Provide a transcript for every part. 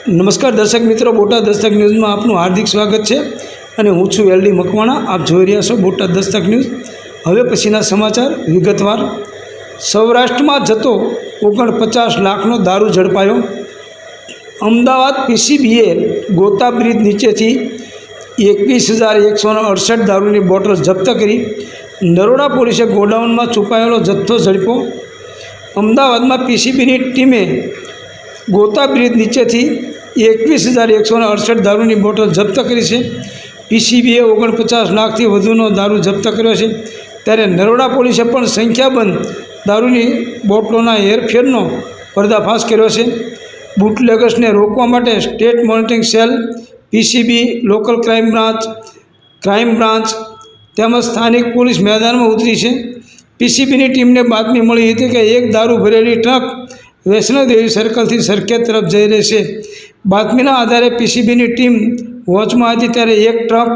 નમસ્કાર દર્શક મિત્રો, બોટાદ દસ્તક ન્યૂઝમાં આપનું હાર્દિક સ્વાગત છે અને હું છું એલડી મકવાણા। આપ જોઈ રહ્યા છો બોટાદ દસ્તક ન્યૂઝ। હવે પછીના સમાચાર વિગતવાર। સૌરાષ્ટ્રમાં જતો 49 લાખનો દારૂ ઝડપાયો। અમદાવાદ પીસીબીએ ગોતા બ્રિજ નીચેથી 21,168 દારૂની બોટલ જપ્ત કરી। નરોડા પોલીસે ગોડાઉનમાં છુપાયેલો જથ્થો ઝડપ્યો। અમદાવાદમાં પીસીબીની ટીમે ગોતા બ્રિજ નીચેથી 21,168 દારૂની બોટલ જપ્ત કરી છે। પીસીબીએ 49 લાખથી વધુનો દારૂ જપ્ત કર્યો છે, ત્યારે નરોડા પોલીસે પણ સંખ્યાબંધ દારૂની બોટલોના હેરફેરનો પર્દાફાશ કર્યો છે। બુટલેગર્સને રોકવા માટે state monitoring cell, PCB, local crime branch તેમજ સ્થાનિક પોલીસ મેદાનમાં ઉતરી છે। પીસીબીની ટીમને બાતમી મળી હતી કે એક દારૂ ભરેલી ટ્રક વૈષ્ણોદેવી સર્કલથી સરખેજ તરફ જઈ રહી છે। બાતમીના આધારે પીસીબીની ટીમ વોચમાં હતી ત્યારે એક ટ્રક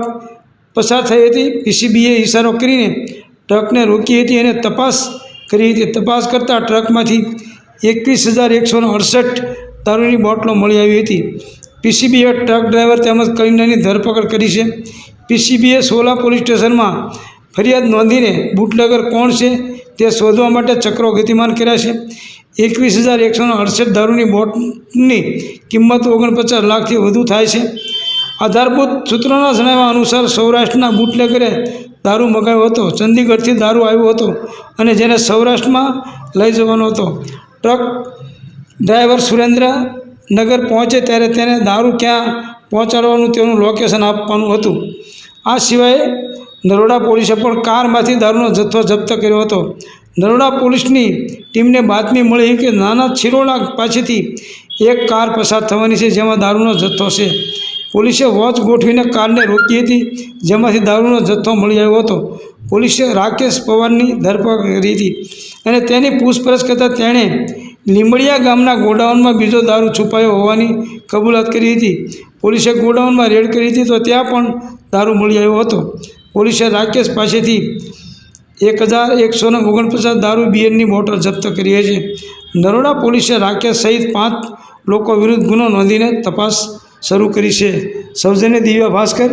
પસાર થઈ હતી। પીસીબીએ ઇશારો કરીને ટ્રકને રોકી હતી અને તપાસ કરી હતી। તપાસ કરતાં ટ્રકમાંથી 21,168 દારૂની બોટલો મળી આવી હતી। પીસીબીએ ટ્રક ડ્રાઈવર તેમજ ક્લીનરની ધરપકડ કરી છે। પીસીબીએ સોલા પોલીસ સ્ટેશનમાં ફરિયાદ નોંધીને બુટલેગર કોણ છે તે શોધવા માટે ચક્રો ગતિમાન કર્યા છે। 21,168 દારૂની બોટલની કિંમત 49 લાખથી વધુ થાય છે। આધારભૂત સૂત્રોના જણાવ્યા અનુસાર સૌરાષ્ટ્રના બુટલેગરે દારૂ મંગાવ્યો હતો। ચંદીગઢથી દારૂ આવ્યો હતો અને જેને સૌરાષ્ટ્રમાં લઈ જવાનો હતો। ટ્રક ડ્રાઈવર સુરેન્દ્રનગર પહોંચે ત્યારે તેને દારૂ ક્યાં પહોંચાડવાનું તેનું લોકેશન આપવાનું હતું। આ સિવાય નરોડા પોલીસે પણ કારમાંથી દારૂનો જથ્થો જપ્ત કર્યો હતો। નરોડા પોલીસની ટીમને બાતમી મળી કે નાના છિરોડા પાસેથી એક કાર પસાર થવાની છે, જેમાં દારૂનો જથ્થો છે। પોલીસે વોચ ગોઠવીને કારને રોકી હતી, જેમાંથી દારૂનો જથ્થો મળી આવ્યો હતો। પોલીસે રાકેશ પવારની ધરપકડ કરી હતી અને તેની પૂછપરછ કરતાં તેણે લીંબડિયા ગામના ગોડાઉનમાં બીજો દારૂ છુપાયો હોવાની કબૂલાત કરી હતી। પોલીસે ગોડાઉનમાં રેડ કરી હતી તો ત્યાં પણ દારૂ મળી આવ્યો હતો। પોલીસે રાકેશ પાસેથી 1,149 દારૂ બિયરની બોટલ જપ્ત કરી છે। નરોડા પોલીસે રાકેશ સહિત 5 લોકો વિરુદ્ધ ગુનો નોંધીને તપાસ શરૂ કરી છે। સૌજન્ય દિવ્યા ભાસ્કર,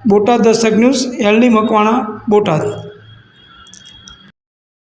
બોટાદ દસ્તક ન્યૂઝ, એલડી મકવાણા, બોટાદ।